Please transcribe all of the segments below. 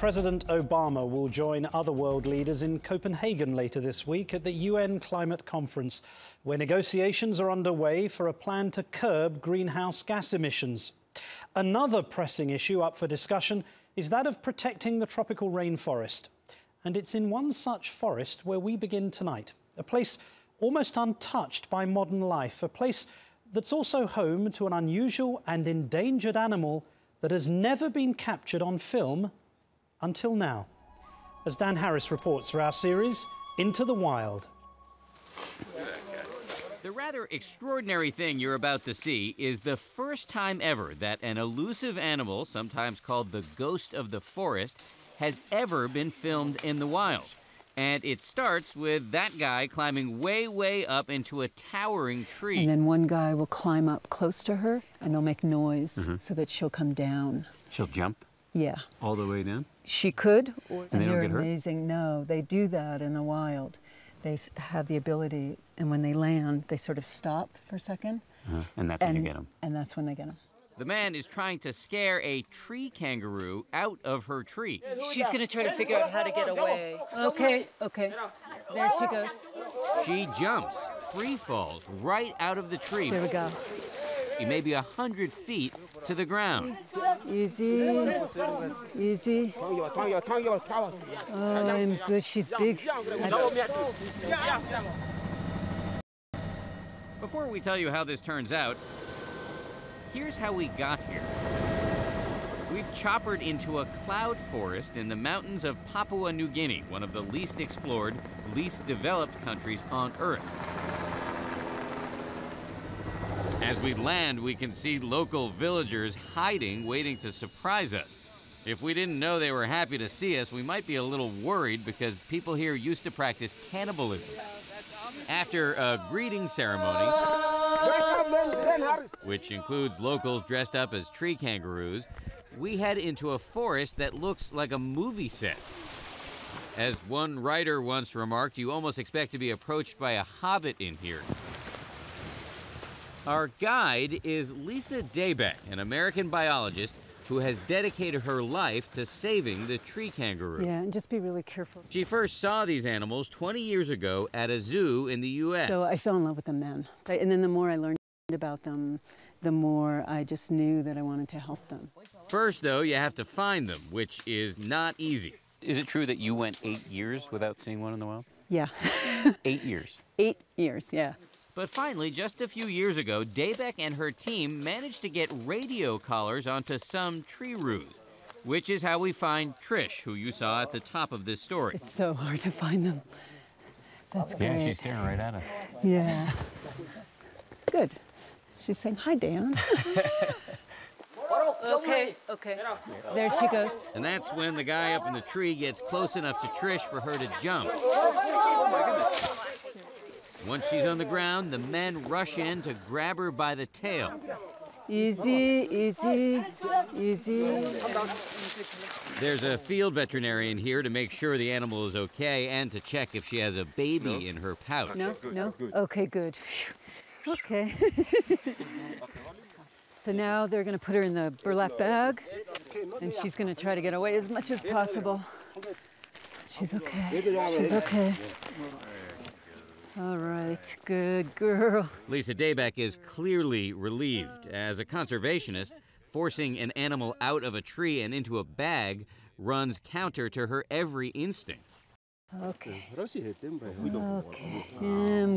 President Obama will join other world leaders in Copenhagen later this week at the UN Climate Conference, where negotiations are underway for a plan to curb greenhouse gas emissions. Another pressing issue up for discussion is that of protecting the tropical rainforest. And it's in one such forest where we begin tonight, a place almost untouched by modern life, a place that's also home to an unusual and endangered animal that has never been captured on film until now. As Dan Harris reports for our series, Into the Wild. The rather extraordinary thing you're about to see is the first time ever that an elusive animal, sometimes called the ghost of the forest, has ever been filmed in the wild. And it starts with that guy climbing way, way up into a towering tree. And then one guy will climb up close to her, and they'll make noise so that she'll come down. She'll jump? Yeah. All the way down? She could. And they don't get hurt? Amazing. No, they do that in the wild. They have the ability, and when they land, they sort of stop for a second. And that's when you get them. And that's when they get them. The man is trying to scare a tree kangaroo out of her tree. She's going to try to figure out how to get away. Okay, okay. There she goes. She jumps, free falls right out of the tree. There we go. Maybe 100 feet to the ground. Easy, easy. Oh, I'm good. She's big. Before we tell you how this turns out, here's how we got here. We've choppered into a cloud forest in the mountains of Papua New Guinea, one of the least explored, least developed countries on Earth. As we land, we can see local villagers hiding, waiting to surprise us. If we didn't know they were happy to see us, we might be a little worried because people here used to practice cannibalism. After a greeting ceremony, which includes locals dressed up as tree kangaroos, we head into a forest that looks like a movie set. As one writer once remarked, you almost expect to be approached by a hobbit in here. Our guide is Lisa Daybeck, an American biologist who has dedicated her life to saving the tree kangaroo. Yeah, and just be really careful. She first saw these animals 20 years ago at a zoo in the U.S. So I fell in love with them then. And then the more I learned about them, the more I just knew that I wanted to help them. First, though, you have to find them, which is not easy. Is it true that you went 8 years without seeing one in the wild? Yeah. 8 years? 8 years, yeah. But finally, just a few years ago, Daybeck and her team managed to get radio collars onto some tree roos, which is how we find Trish, who you saw at the top of this story. It's so hard to find them. That's great. Yeah, she's staring right at us. Yeah. Good. She's saying, hi, Dan. Okay, okay. There she goes. And that's when the guy up in the tree gets close enough to Trish for her to jump. Once she's on the ground, the men rush in to grab her by the tail. Easy, easy, easy. There's a field veterinarian here to make sure the animal is okay and to check if she has a baby in her pouch. No, no? Okay, good. Okay. So now they're going to put her in the burlap bag, and she's going to try to get away as much as possible. She's okay. She's okay. All right, good girl. Lisa Daybeck is clearly relieved. As a conservationist, forcing an animal out of a tree and into a bag runs counter to her every instinct. Okay. Okay.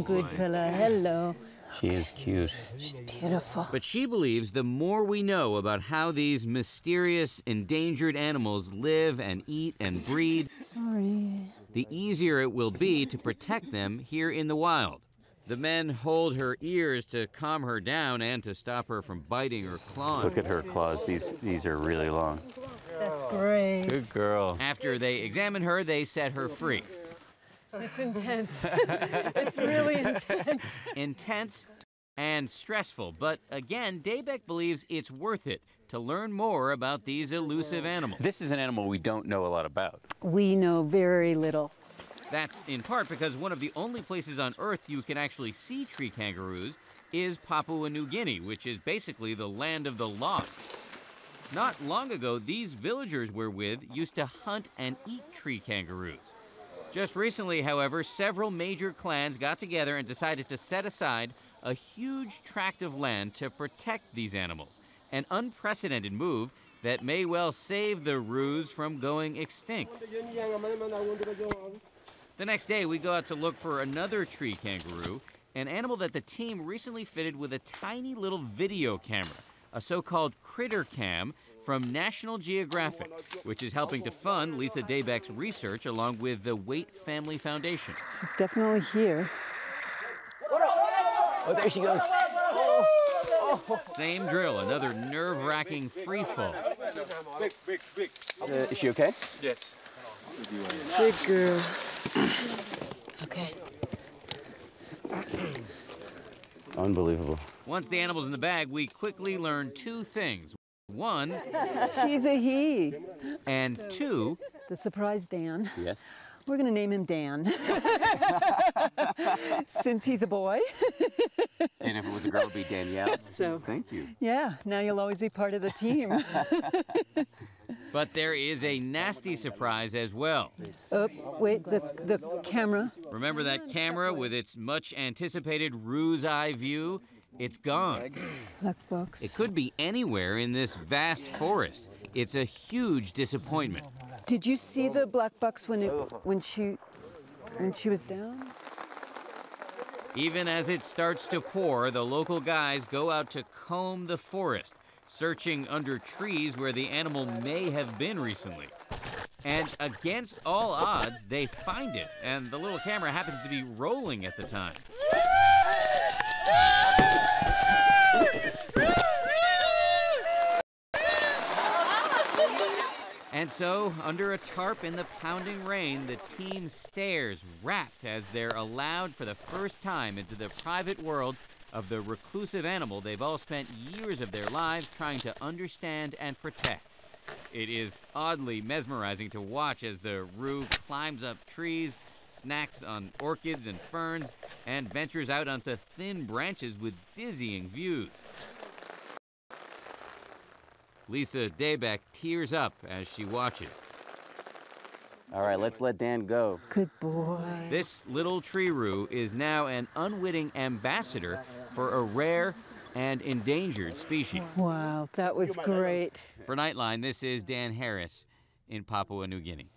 Good fella. Hello. She is cute. She's beautiful. But she believes the more we know about how these mysterious, endangered animals live and eat and breed, Sorry. the easier it will be to protect them here in the wild. The men hold her ears to calm her down and to stop her from biting or clawing. Look at her claws. These are really long. That's great. Good girl. After they examine her, they set her free. It's intense. It's really intense. Intense and stressful, but again, Daybeck believes it's worth it to learn more about these elusive animals. This is an animal we don't know a lot about. We know very little. That's in part because one of the only places on Earth you can actually see tree kangaroos is Papua New Guinea, which is basically the land of the lost. Not long ago, these villagers we're with used to hunt and eat tree kangaroos. Just recently, however, several major clans got together and decided to set aside a huge tract of land to protect these animals, an unprecedented move that may well save the roos from going extinct. The next day, we go out to look for another tree kangaroo, an animal that the team recently fitted with a tiny little video camera, a so-called critter cam from National Geographic, which is helping to fund Lisa Daybeck's research along with the Waite Family Foundation. She's definitely here. Oh, there she goes. Same drill, another nerve-wracking free fall. Big. Is she okay? Yes. Good girl. Okay. Unbelievable. Once the animal's in the bag, we quickly learn two things. One, She's a he. and two, The surprise Dan. Yes. We're going to name him Dan. Since he's a boy. And if it was a girl, it'd be Danielle. So, Thank you. yeah, now you'll always be part of the team. but there is a nasty surprise as well. Oh, wait, the camera. Remember that camera with its much-anticipated roo's eye view? It's gone. Black box. It could be anywhere in this vast forest. It's a huge disappointment. Did you see the black box when she was down? Even as it starts to pour, the local guys go out to comb the forest, searching under trees where the animal may have been recently. And against all odds, they find it, and the little camera happens to be rolling at the time. And so, under a tarp in the pounding rain, the team stares rapt as they're allowed for the first time into the private world of the reclusive animal they've all spent years of their lives trying to understand and protect. It is oddly mesmerizing to watch as the roo climbs up trees, snacks on orchids and ferns, and ventures out onto thin branches with dizzying views. Lisa Daybeck tears up as she watches. All right, let's let Dan go. Good boy. This little tree roo is now an unwitting ambassador for a rare and endangered species. Wow, that was great. For Nightline, this is Dan Harris in Papua New Guinea.